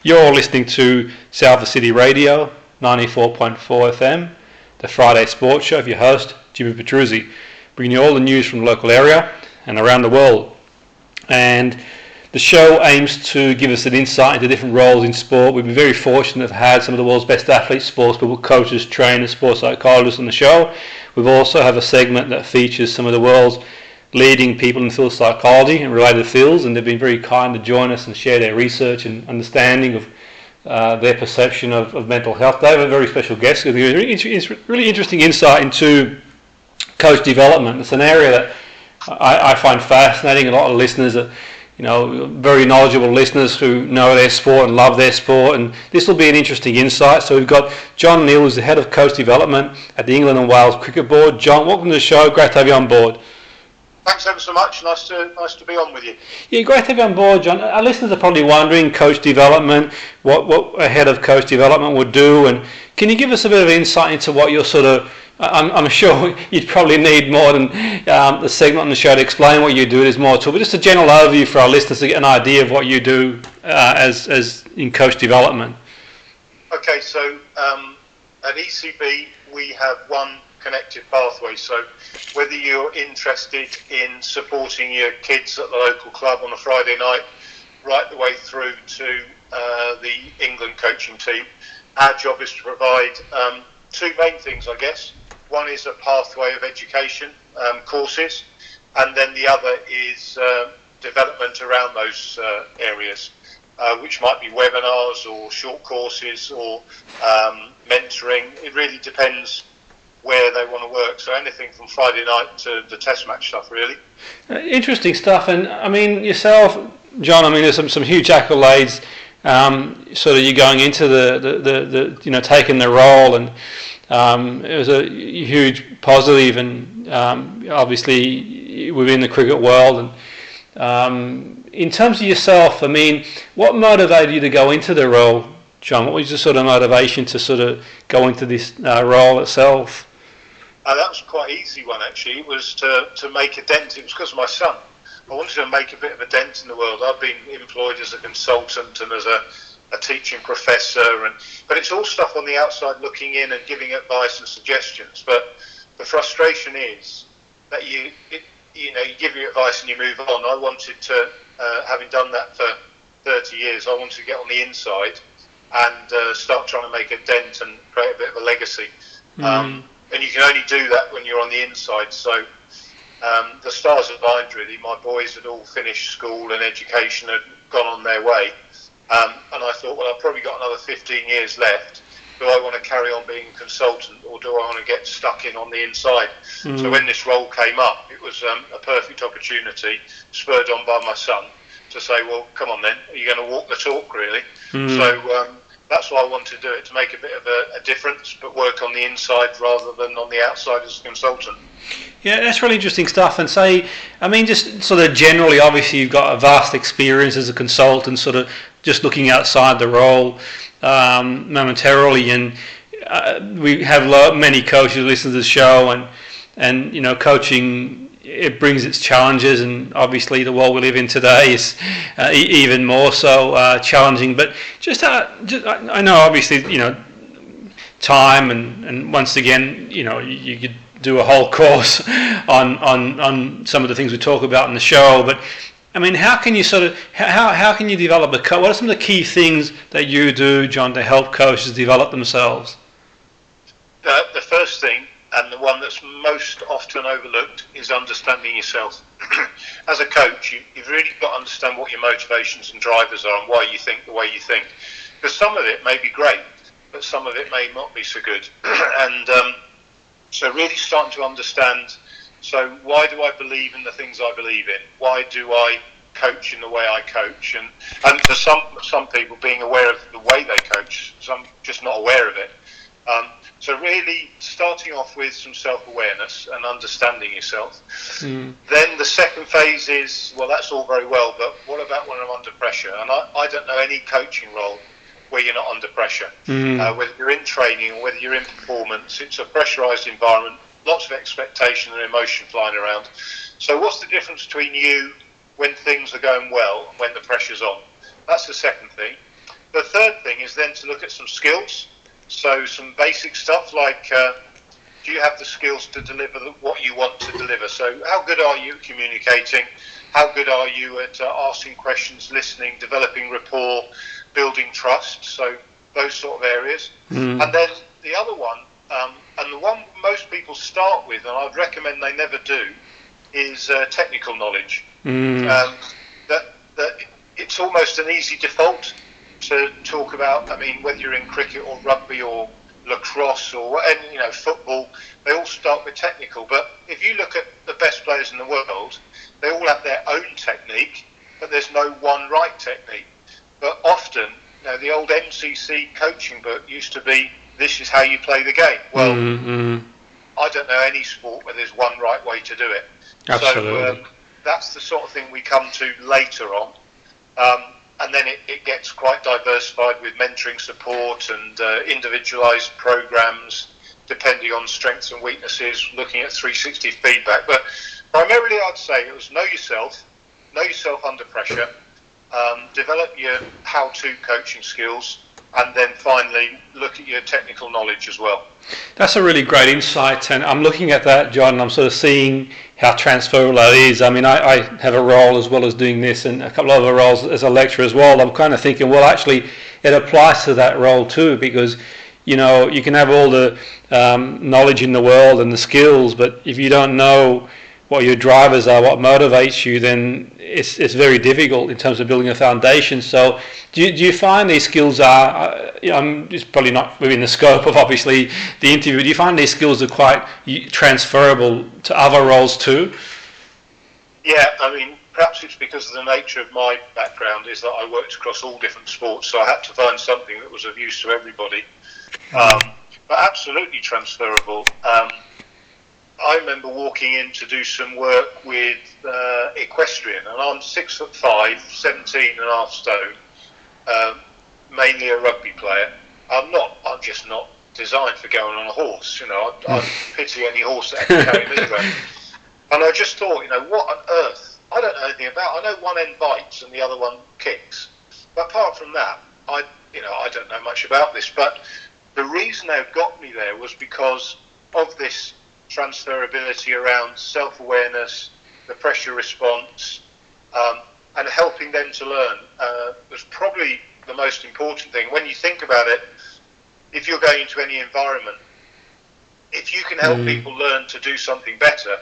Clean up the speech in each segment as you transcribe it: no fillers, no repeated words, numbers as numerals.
You're listening to Salford City Radio, 94.4 FM, the Friday Sports Show with your host, Jimmy Petruzzi, bringing you all the news from the local area and around the world. And the show aims to give us an insight into different roles in sport. We've been very fortunate to have had some of the world's best athletes, sports people, coaches, trainers, sports psychologists on the show. We've also have a segment that features some of the world's leading people in the field of psychology and related fields, and they've been very kind to join us and share their research and understanding of their perception of mental health. They have a very special guest with you. It's really interesting insight into coach development. It's an area that I find fascinating. A lot of listeners are, very knowledgeable listeners who know their sport and love their sport, and this will be an interesting insight. So we've got John Neal, who's the head of coach development at the England and Wales Cricket Board. John, welcome to the show. Great to have you on board. Thanks ever so much. Nice to be on with you. Yeah, great to have you on board, John. Our listeners are probably wondering, coach development, what a head of coach development would do, and can you give us a bit of insight into what you're sort of, I'm sure you'd probably need more than the segment on the show to explain what you do. There's more to it, but just a general overview for our listeners to get an idea of what you do as in coach development. Okay, so at ECB we have one connected pathway. So whether you're interested in supporting your kids at the local club on a Friday night, right the way through to the England coaching team, our job is to provide two main things, I guess. One is a pathway of education courses, and then the other is development around those areas, which might be webinars or short courses or mentoring. It really depends where they want to work. So anything from Friday night to the test match stuff, really. Interesting stuff. And I mean, yourself, John, there's some huge accolades. Sort of you going into the taking the role, and it was a huge positive, and obviously within the cricket world. And in terms of yourself, what motivated you to go into the role, John? What was your sort of motivation to sort of go into this role itself? That was quite an easy one, actually. It was to make a dent. It was because of my son. I wanted to make a bit of a dent in the world. I've been employed as a consultant and as a teaching professor, but it's all stuff on the outside looking in and giving advice and suggestions. But the frustration is that you give your advice and you move on. I wanted to, having done that for 30 years, I wanted to get on the inside and start trying to make a dent and create a bit of a legacy. And you can only do that when you're on the inside. So the stars aligned, really. My boys had all finished school and education, had gone on their way. And I thought, well, I've probably got another 15 years left. Do I want to carry on being a consultant, or do I want to get stuck in on the inside? So when this role came up, it was a perfect opportunity, spurred on by my son, to say, well, come on then, are you going to walk the talk, really? So that's why I wanted to do it, to make a bit of a difference, but work on the inside rather than on the outside as a consultant. Yeah, that's really interesting stuff. And just sort of generally, obviously you've got a vast experience as a consultant, sort of just looking outside the role momentarily. And we have many coaches who listen to the show, and coaching, it brings its challenges, and obviously the world we live in today is even more so challenging. But I know, obviously, time, and once again, you could do a whole course on some of the things we talk about in the show. But how can you how can you develop a coach? What are some of the key things that you do, John, to help coaches develop themselves? The first thing, and the one that's most often overlooked, is understanding yourself. As a coach, you've really got to understand what your motivations and drivers are and why you think the way you think. Because some of it may be great, but some of it may not be so good. And so really starting to understand, so why do I believe in the things I believe in? Why do I coach in the way I coach? And for some people, being aware of the way they coach, some just not aware of it. So really starting off with some self-awareness and understanding yourself. Then the second phase is, well, that's all very well, but what about when I'm under pressure? And I don't know any coaching role where you're not under pressure. Whether you're in training or whether you're in performance, it's a pressurised environment, lots of expectation and emotion flying around. So what's the difference between you when things are going well and when the pressure's on? That's the second thing. The third thing is then to look at some skills. So some basic stuff like, do you have the skills to deliver what you want to deliver? So how good are you at communicating? How good are you at asking questions, listening, developing rapport, building trust? So those sort of areas. And then the other one, and the one most people start with, and I'd recommend they never do, is technical knowledge. That it's almost an easy default to talk about. I mean, whether you're in cricket or rugby or lacrosse or any, football, they all start with technical. But if you look at the best players in the world, they all have their own technique, but there's no one right technique. But often, the old MCC coaching book used to be, this is how you play the game. Well, I don't know any sport where there's one right way to do it. Absolutely. So that's the sort of thing we come to later on. And then it gets quite diversified with mentoring support and individualised programmes, depending on strengths and weaknesses, looking at 360 feedback. But primarily I'd say it was know yourself under pressure, develop your how-to coaching skills, and then finally look at your technical knowledge as well. That's a really great insight, and I'm looking at that, John, and I'm sort of seeing how transferable that is. I mean, I have a role as well as doing this, and a couple of other roles as a lecturer as well. I'm kind of thinking, well, actually, it applies to that role too, because you can have all the knowledge in the world and the skills, but if you don't know what your drivers are, what motivates you, then it's very difficult in terms of building a foundation. So do you find these skills are, it's probably not within the scope of obviously the interview, do you find these skills are quite transferable to other roles too? Yeah, I mean, perhaps it's because of the nature of my background is that I worked across all different sports, so I had to find something that was of use to everybody. But absolutely transferable. I remember walking in to do some work with equestrian, and I'm 6'5", 17 and a half stone, mainly a rugby player. I'm just not designed for going on a horse. I pity any horse that can carry me around. And I just thought, what on earth? I don't know anything about. I know one end bites and the other one kicks, but apart from that, I don't know much about this. But the reason they got me there was because of this transferability around self-awareness, the pressure response, and helping them to learn was probably the most important thing. When you think about it, if you're going into any environment, if you can help people learn to do something better,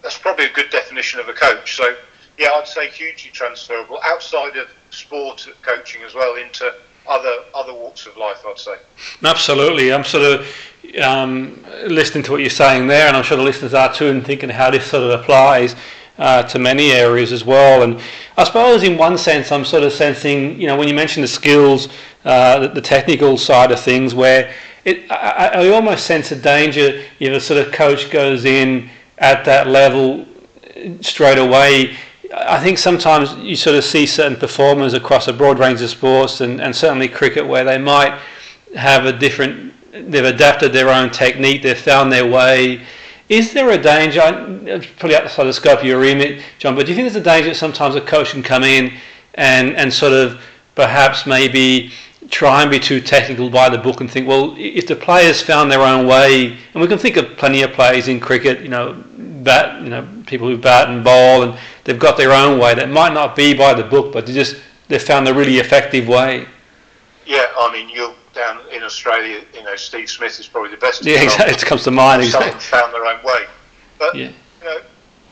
that's probably a good definition of a coach. So yeah, I'd say hugely transferable outside of sport coaching as well into other walks of life, I'd say. Absolutely. I'm sort of listening to what you're saying there, and I'm sure the listeners are too, and thinking how this sort of applies to many areas as well. And I suppose in one sense I'm sort of sensing, when you mention the skills, the technical side of things, where I almost sense a danger if a sort of coach goes in at that level straight away. I think sometimes you sort of see certain performers across a broad range of sports, and certainly cricket, where they might have they've adapted their own technique, they've found their way. Is there a danger, it's probably outside the scope of your remit, John, but do you think there's a danger that sometimes a coach can come in and sort of perhaps maybe try and be too technical by the book and think, well, if the players found their own way, and we can think of plenty of players in cricket, people who bat and bowl, and they've got their own way that might not be by the book, but they've found a really effective way. Yeah, I mean, you're down in Australia, Steve Smith is probably the best. Yeah, exactly. It comes to mind. Exactly. Someone found their own way. But,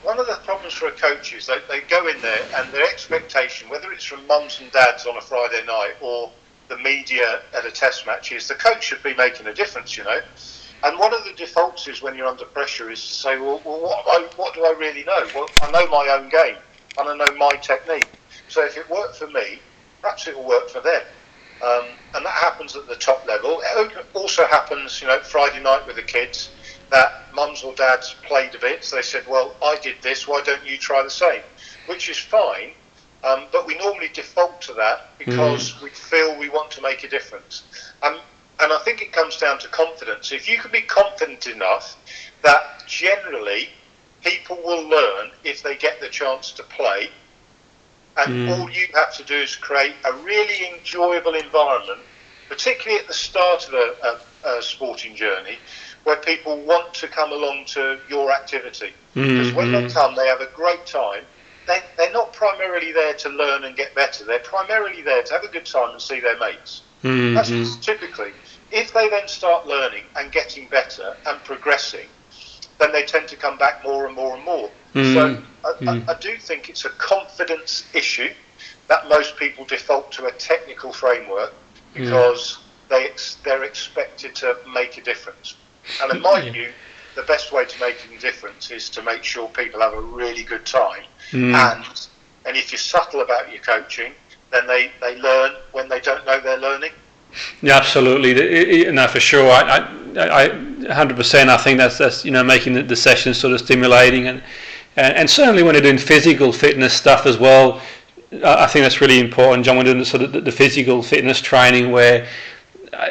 one of the problems for a coach is they go in there and their expectation, whether it's from mums and dads on a Friday night or the media at a test match, is the coach should be making a difference, And one of the defaults is when you're under pressure is to say, well what do I really know? Well, I know my own game and I know my technique. So if it worked for me, perhaps it will work for them. And that happens at the top level. It also happens, Friday night with the kids, that mums or dads played a bit. So they said, well, I did this, why don't you try the same? Which is fine, but we normally default to that because we feel we want to make a difference. And I think it comes down to confidence. If you can be confident enough that generally people will learn if they get the chance to play, And all you have to do is create a really enjoyable environment, particularly at the start of a sporting journey, where people want to come along to your activity. Because when they come, they have a great time. They're not primarily there to learn and get better. They're primarily there to have a good time and see their mates. That's typically. If they then start learning and getting better and progressing, then they tend to come back more and more and more. So I do think it's a confidence issue that most people default to a technical framework because they're expected to make a difference. And in my view, the best way to make a difference is to make sure people have a really good time. And if you're subtle about your coaching, then they learn when they don't know they're learning. Yeah, absolutely. No, for sure. I 100%. I think that's making the sessions sort of stimulating, and certainly when they're doing physical fitness stuff as well. I think that's really important, John. We're doing the physical fitness training where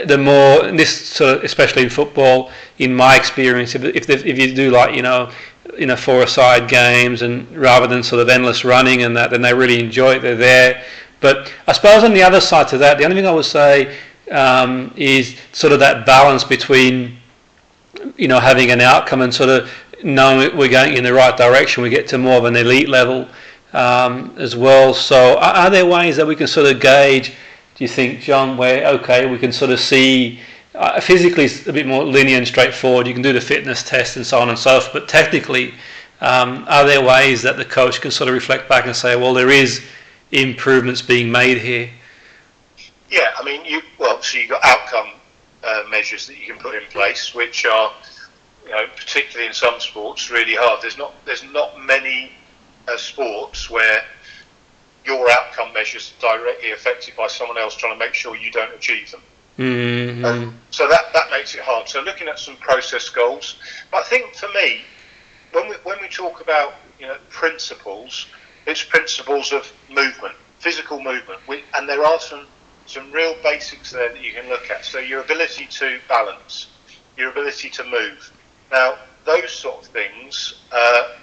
the more this sort of, especially in football, in my experience, if you do like 4-a-side games and rather than sort of endless running and that, then they really enjoy it. They're there. But I suppose on the other side to that, the only thing I would say is sort of that balance between having an outcome and sort of knowing we're going in the right direction. We get to more of an elite level as well. So are there ways that we can sort of gauge, do you think, John, where we can sort of see physically it's a bit more linear and straightforward, you can do the fitness test and so on and so forth, but technically are there ways that the coach can sort of reflect back and say, well, there is improvements being made here? Yeah, I mean, so you've got outcome measures that you can put in place, which are, particularly in some sports, really hard. There's not many sports where your outcome measures are directly affected by someone else trying to make sure you don't achieve them. So that makes it hard. So looking at some process goals, but I think for me, when we talk about principles, it's principles of movement, physical movement, and there are some real basics there that you can look at. So your ability to balance, your ability to move. Now, those sort of things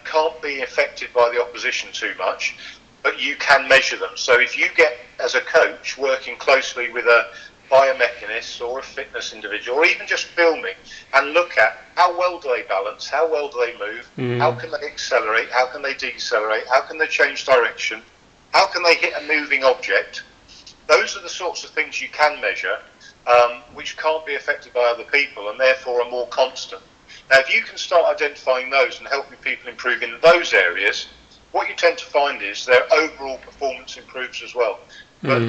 can't be affected by the opposition too much, but you can measure them. So if you get, as a coach, working closely with a biomechanist or a fitness individual, or even just filming, and look at how well do they balance, how well do they move, how can they accelerate, how can they decelerate, how can they change direction, how can they hit a moving object. Those are the sorts of things you can measure, which can't be affected by other people and therefore are more constant. Now, if you can start identifying those and helping people improve in those areas, what you tend to find is their overall performance improves as well. But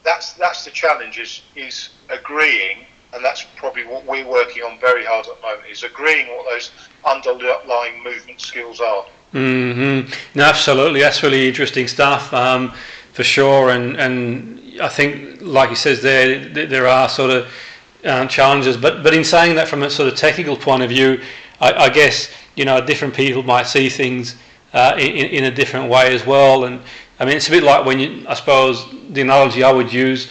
that's the challenge, is agreeing, and that's probably what we're working on very hard at the moment, is agreeing what those underlying movement skills are. No, absolutely. That's really interesting stuff, for sure. And I think, like he says, there are sort of challenges. But in saying that, from a sort of technical point of view, I guess different people might see things in a different way as well. And I mean, it's a bit like when I suppose the analogy I would use,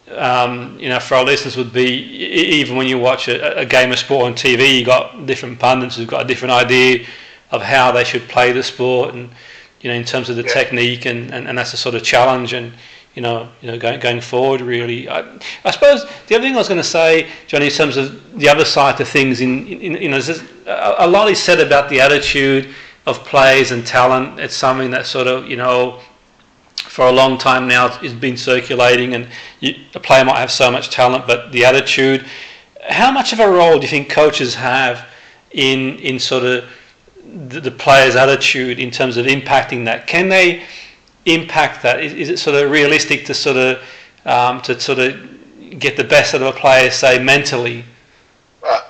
for our listeners would be, even when you watch a game of sport on TV, you got different pundits who've got a different idea of how they should play the sport, and in terms of the technique, and that's a sort of challenge, and going forward, really. I suppose the other thing I was going to say, Johnny, in terms of the other side to things, a lot is said about the attitude of players and talent. It's something that sort of, for a long time now has been circulating, and a player might have so much talent, but the attitude. How much of a role do you think coaches have in sort of the player's attitude in terms of impacting that? Can they impact that? Is it sort of realistic to sort of get the best out of a player, say, mentally? Well,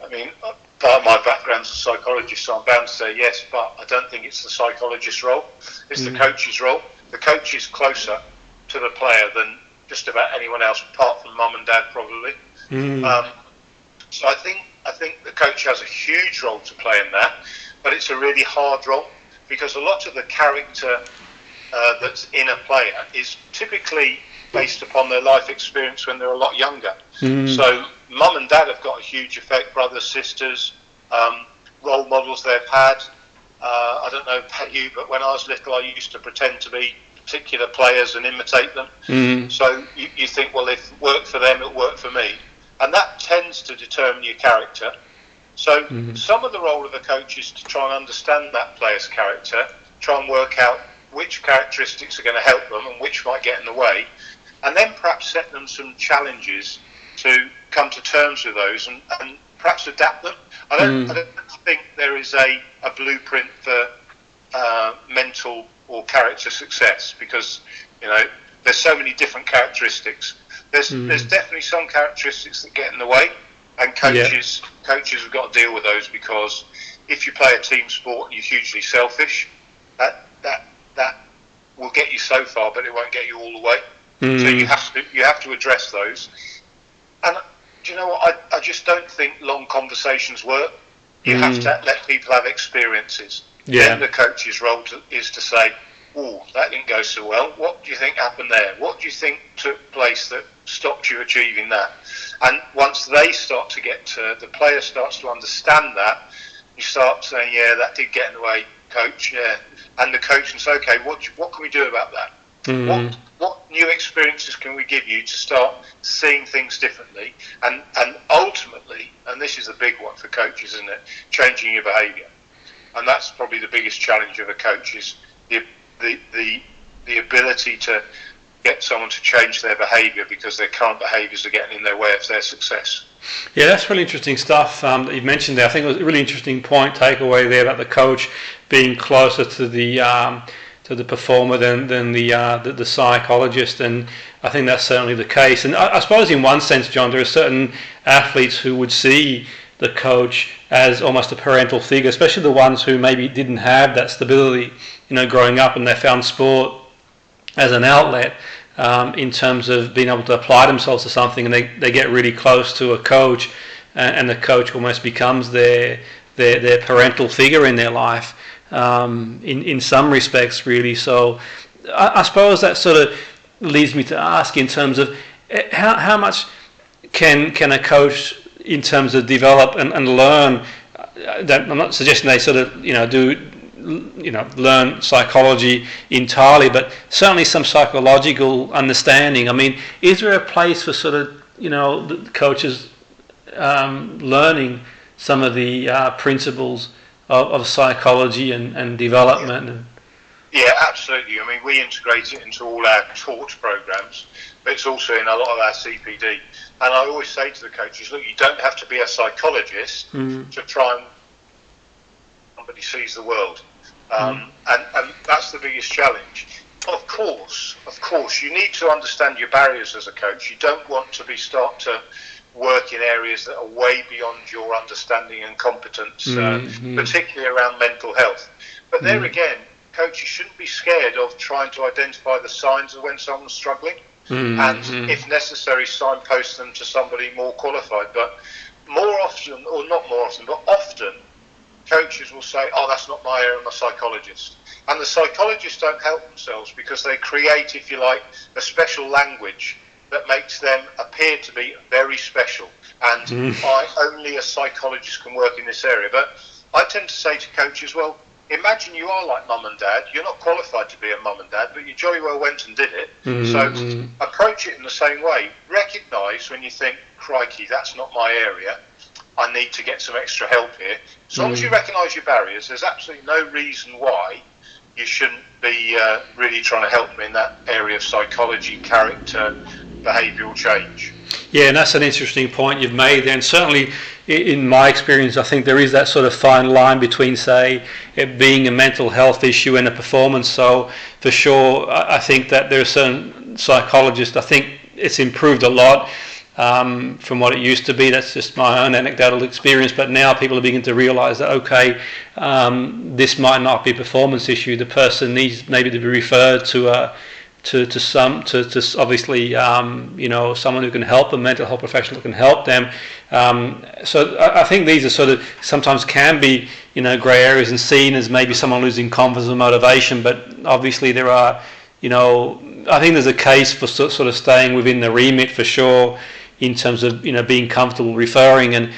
I mean, part of my background's a psychologist, so I'm bound to say yes, but I don't think it's the psychologist's role. It's the coach's role. The coach is closer to the player than just about anyone else, apart from mum and dad, probably. So I think the coach has a huge role to play in that, but it's a really hard role, because a lot of the character that's in a player is typically based upon their life experience when they're a lot younger. So mum and dad have got a huge effect, brothers, sisters, role models they've had. I don't know about you, but when I was little, I used to pretend to be particular players and imitate them. So you think, well, if it worked for them, it'll work for me. And that tends to determine your character. So some of the role of a coach is to try and understand that player's character, try and work out which characteristics are going to help them and which might get in the way, and then perhaps set them some challenges to come to terms with those and perhaps adapt them. I don't think there is a blueprint for mental or character success, because there's so many different characteristics. There's definitely some characteristics that get in the way, and coaches have got to deal with those, because if you play a team sport and you're hugely selfish, that will get you so far, but it won't get you all the way. So you have to address those. And do you know what? I just don't think long conversations work. You have to let people have experiences. Then the coach's role is to say, "Oh, that didn't go so well. What do you think happened there? What do you think took place that stopped you achieving that?" And once they start to the player starts to understand that, you start saying, "Yeah, that did get in the way, coach." Yeah, and the coach can say, "Okay, what can we do about that? What new experiences can we give you to start seeing things differently?" And ultimately, and this is the big one for coaches, isn't it? Changing your behaviour. And that's probably the biggest challenge of a coach, is the ability to get someone to change their behaviour because their current behaviours are getting in their way of their success. Yeah, that's really interesting stuff that you've mentioned there. I think it was a really interesting takeaway there about the coach being closer to the performer than the psychologist, and I think that's certainly the case. And I suppose in one sense, John, there are certain athletes who would see the coach as almost a parental figure, especially the ones who maybe didn't have that stability, growing up, and they found sport as an outlet in terms of being able to apply themselves to something, and they get really close to a coach, and the coach almost becomes their parental figure in their life, in some respects, really. So I suppose that sort of leads me to ask, in terms of how much can a coach, in terms of develop and learn, that I'm not suggesting they sort of learn psychology entirely, but certainly some psychological understanding. I mean, is there a place for sort of the coaches learning some of the principles of psychology and development? Yeah, absolutely. I mean, we integrate it into all our taught programs, but it's also in a lot of our CPD. And I always say to the coaches, look, you don't have to be a psychologist to try and somebody sees the world. And that's the biggest challenge. Of course, you need to understand your barriers as a coach. You don't want to start to work in areas that are way beyond your understanding and competence, particularly around mental health. But there again, coaches shouldn't be scared of trying to identify the signs of when someone's struggling, and if necessary, signpost them to somebody more qualified. But more often, or not more often, but often, coaches will say, "Oh, that's not my area, I'm a psychologist." And the psychologists don't help themselves, because they create, if you like, a special language that makes them appear to be very special. And only a psychologist can work in this area. But I tend to say to coaches, well, imagine you are like mum and dad. You're not qualified to be a mum and dad, but you jolly well went and did it. So approach it in the same way. Recognise when you think, crikey, that's not my area, I need to get some extra help here. As long as you recognise your barriers, there's absolutely no reason why you shouldn't be really trying to help them in that area of psychology, character, behavioural change. Yeah, and that's an interesting point you've made there. And certainly, in my experience, I think there is that sort of fine line between, say, it being a mental health issue and a performance. So, for sure, I think that there are certain psychologists, I think it's improved a lot from what it used to be. That's just my own anecdotal experience. But now people are beginning to realise that, okay, this might not be a performance issue. The person needs maybe to be referred to obviously someone who can help them, mental health professional who can help them. So I think these are sort of sometimes can be grey areas and seen as maybe someone losing confidence or motivation. But obviously there are I think there's a case for sort of staying within the remit for sure, in terms of being comfortable referring. And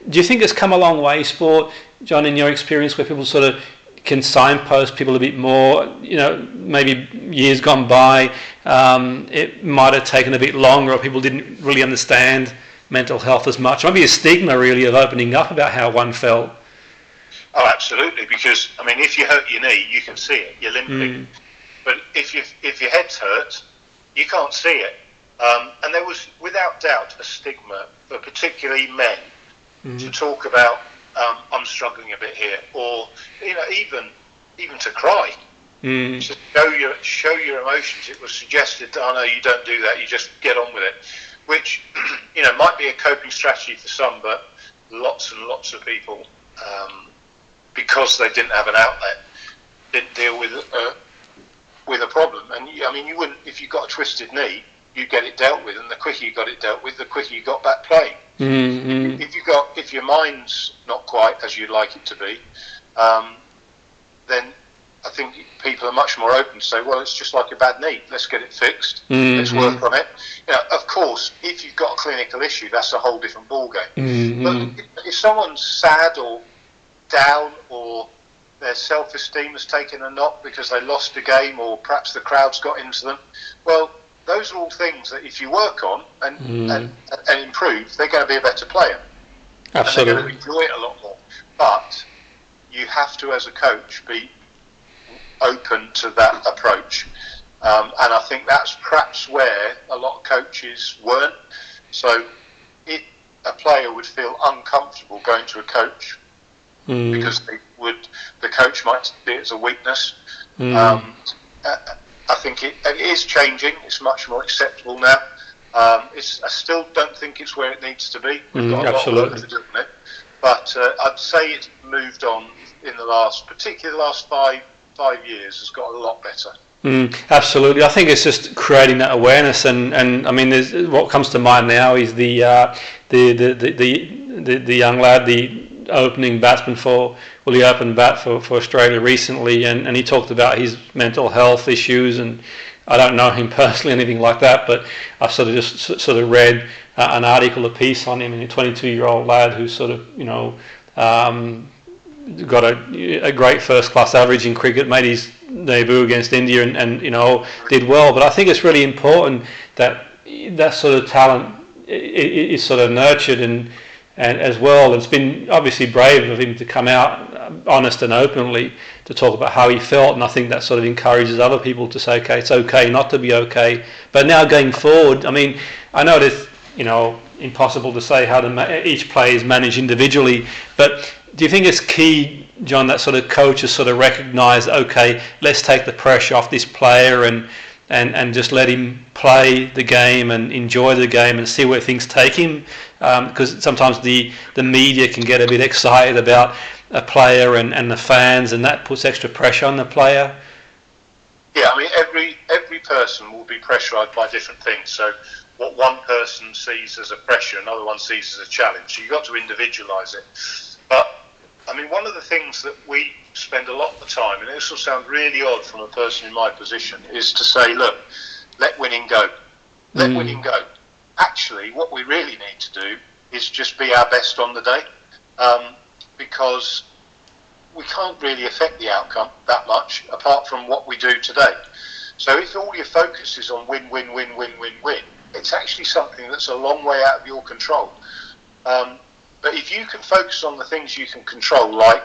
do you think it's come a long way, sport, John, in your experience, where people sort of can signpost people a bit more. Maybe years gone by, it might have taken a bit longer, or people didn't really understand mental health as much. It might be a stigma really of opening up about how one felt. Oh, absolutely. Because if you hurt your knee, you can see it. You're limping. But if your head's hurt, you can't see it. And there was, without doubt, a stigma for particularly men to talk about, I'm struggling a bit here, or even to cry, to show your emotions. It was suggested that, no, you don't do that, you just get on with it, which might be a coping strategy for some, but lots and lots of people, because they didn't have an outlet, didn't deal with a problem. And you wouldn't, if you got a twisted knee, you get it dealt with, and the quicker you got it dealt with, the quicker you got back playing. If your mind's not quite as you'd like it to be, then I think people are much more open to say, well, it's just like a bad knee, let's get it fixed, let's work on it. Of course, if you've got a clinical issue, that's a whole different ballgame. But if someone's sad or down, or their self-esteem has taken a knock because they lost a game, or perhaps the crowd's got into them, well, those are all things that if you work on and improve, they're going to be a better player. Absolutely. And they're going to enjoy it a lot more. But you have to, as a coach, be open to that approach. And I think that's perhaps where a lot of coaches weren't. So a player would feel uncomfortable going to a coach because the coach might see it as a weakness. I think it is changing. It's much more acceptable now. I still don't think it's where it needs to be. We've got a lot of work to do on it. But I'd say it's moved on in particularly the last five years, has got a lot better. Absolutely. I think it's just creating that awareness, and there's, what comes to mind now is the young lad, the opening batsman he opened bat for Australia recently, and he talked about his mental health issues, and I don't know him personally, anything like that, but I've sort of read an article, a piece on him, and a 22-year-old lad who's sort of, got a great first-class average in cricket, made his debut against India, and did well. But I think it's really important that that sort of talent is sort of nurtured and as well. It's been obviously brave of him to come out honest and openly to talk about how he felt, and I think that sort of encourages other people to say, okay, it's okay not to be okay. But now going forward, I know it's impossible to say how each player is managed individually, but do you think it's key, John, that sort of coaches sort of recognise, okay, let's take the pressure off this player and just let him play the game and enjoy the game and see where things take him? Because sometimes the media can get a bit excited about a player and the fans, and that puts extra pressure on the player. Yeah, every person will be pressurised by different things. So what one person sees as a pressure, another one sees as a challenge. So you've got to individualise it. But one of the things that we spend a lot of the time, and this will sound really odd from a person in my position, is to say, look, let winning go. Let winning go. Actually, what we really need to do is just be our best on the day, because we can't really affect the outcome that much apart from what we do today. So if all your focus is on win, win, win, win, win, win, it's actually something that's a long way out of your control. But if you can focus on the things you can control, like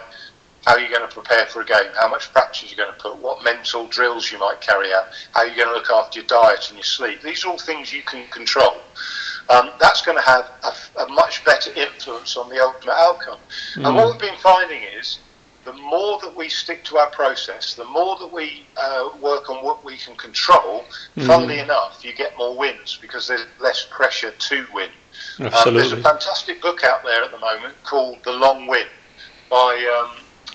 how you're going to prepare for a game, how much practice you're going to put, what mental drills you might carry out, how you're going to look after your diet and your sleep, these are all things you can control. That's going to have a much better influence on the ultimate outcome. And what we've been finding is, the more that we stick to our process, the more that we work on what we can control, funnily enough, you get more wins because there's less pressure to win. There's a fantastic book out there at the moment called The Long Win by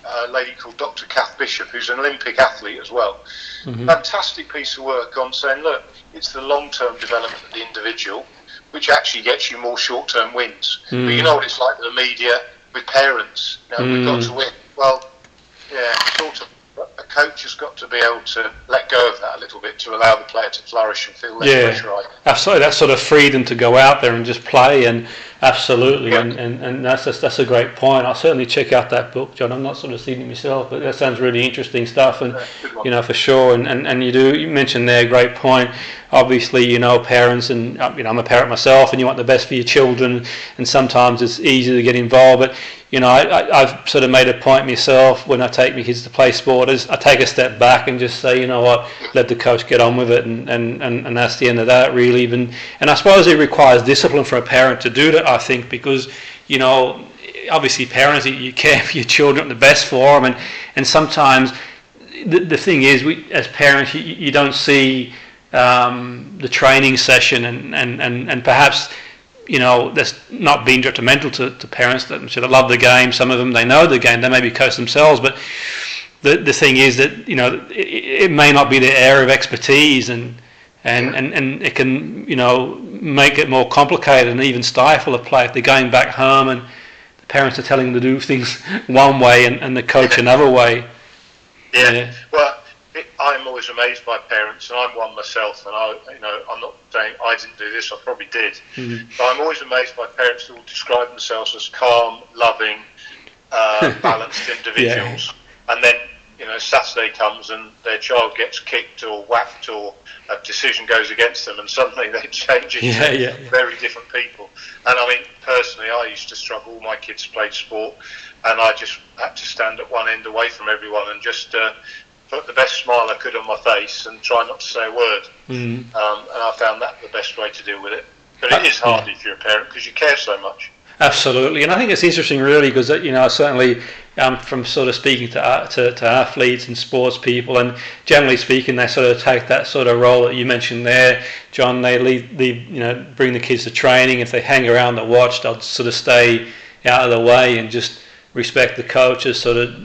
a lady called Dr. Kath Bishop, who's an Olympic athlete as well. Fantastic piece of work on saying, look, it's the long-term development of the individual which actually gets you more short-term wins. But you know what it's like with the media, with parents, we've got to win. Well, yeah, sort of. A coach has got to be able to let go of that a little bit to allow the player to flourish and feel less pressurised. Absolutely, that sort of freedom to go out there and just play. And Absolutely, Yeah. and that's a great point. I'll certainly check out that book, John. I'm not sort of seen it myself, but that sounds really interesting stuff, and for sure. And you mentioned there, great point. Obviously, parents, and I'm a parent myself, and you want the best for your children, and sometimes it's easy to get involved, but I've sort of made a point myself when I take my kids to play sport is I take a step back and just say, what, let the coach get on with it, and that's the end of that, really. And I suppose it requires discipline for a parent to do that, I think, because obviously parents, you care for your children, the best for them, and sometimes the thing is, we as parents, you don't see the training session, and perhaps that's not being detrimental to parents that should love the game. Some of them, they know the game, they may be coached themselves, but the thing is that it may not be their area of expertise, and it can make it more complicated and even stifle a play if they're going back home and the parents are telling them to do things one way and the coach another way. Yeah. Well, I'm always amazed by parents, and I'm one myself, and I'm not saying I didn't do this, I probably did, but I'm always amazed by parents who will describe themselves as calm, loving, balanced individuals, and then Saturday comes and their child gets kicked or whacked or a decision goes against them, and suddenly they change into very different people. And I mean, personally, I used to struggle. My kids played sport, and I just had to stand at one end away from everyone and just put the best smile I could on my face and try not to say a word. And I found that the best way to deal with it. But it is hard if you're a parent because you care so much. Absolutely, and I think it's interesting, really, because certainly from sort of speaking to athletes and sports people, and generally speaking, they sort of take that sort of role that you mentioned there, John. They bring the kids to training. If they hang around to watch, they'll sort of stay out of the way and just respect the coaches, sort of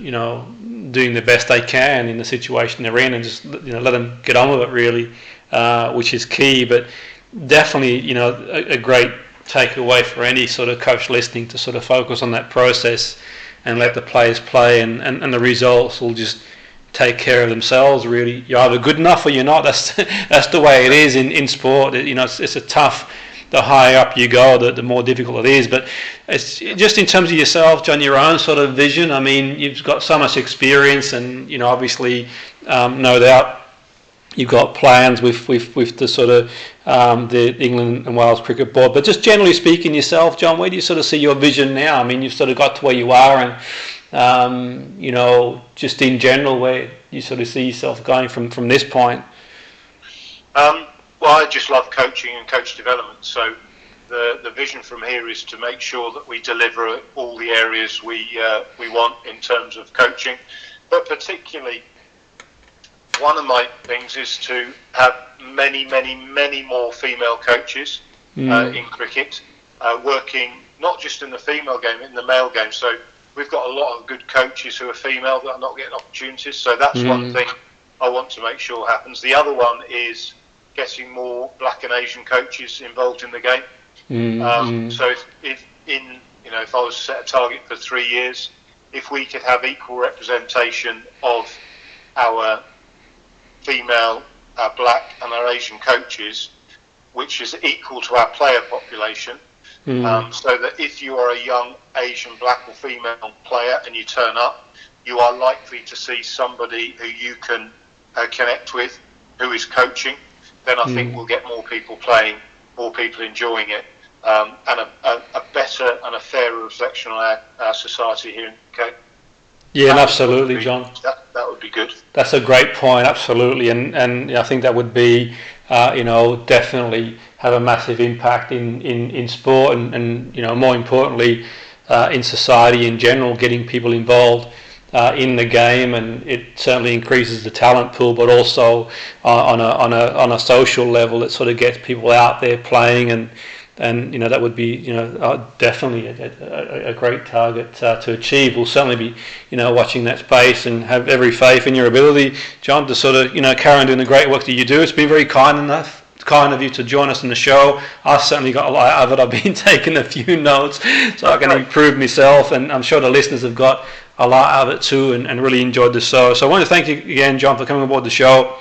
doing the best they can in the situation they're in, and just let them get on with it, really, which is key. But definitely, a great takeaway for any sort of coach listening to sort of focus on that process and let the players play, and the results will just take care of themselves, really. You're either good enough or you're not. That's the way it is in sport. It's a tough. The higher up you go, the more difficult it is. But it's just in terms of yourself, John, your own sort of vision. I mean, you've got so much experience, and obviously, no doubt, you've got plans with the sort of the England and Wales Cricket Board. But just generally speaking, yourself, John, where do you sort of see your vision now? I mean, you've sort of got to where you are, and just in general, where you sort of see yourself going from this point. Well, I just love coaching and coach development. So the vision from here is to make sure that we deliver all the areas we want in terms of coaching. But particularly, one of my things is to have many, many, many more female coaches in cricket, working not just in the female game, in the male game. So we've got a lot of good coaches who are female that are not getting opportunities. So that's one thing I want to make sure happens. The other one is getting more Black and Asian coaches involved in the game. So if I was to set a target for 3 years, if we could have equal representation of our female, our Black and our Asian coaches, which is equal to our player population, so that if you are a young Asian, Black or female player and you turn up, you are likely to see somebody who you can connect with, who is coaching. Then I think we'll get more people playing, more people enjoying it, and a better and a fairer reflection on our society here in the UK. Yeah, absolutely, John. That would be good. That's a great point, absolutely, and I think that would be, definitely have a massive impact in sport, and more importantly, in society in general, getting people involved in the game, and it certainly increases the talent pool, but also on a social level, it sort of gets people out there playing, and that would be definitely a great target to achieve. We'll certainly be watching that space, and have every faith in your ability, John, to sort of carry on doing the great work that you do. It's been very kind of you to join us in the show. I've certainly got a lot out of it. I've been taking a few notes so I can improve myself, and I'm sure the listeners have got a lot out of it too, and really enjoyed the show. So I want to thank you again, John, for coming aboard the show.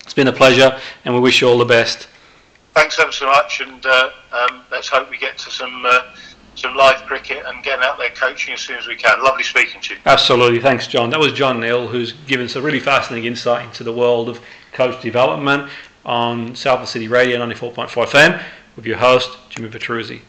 It's been a pleasure, and we wish you all the best. Thanks ever so much, and let's hope we get to some live cricket and getting out there coaching as soon as we can. Lovely speaking to you. Absolutely, thanks John. That was John Neal, who's given us a really fascinating insight into the world of coach development on Salford City Radio 94.4 FM with your host, Jimmy Petruzzi.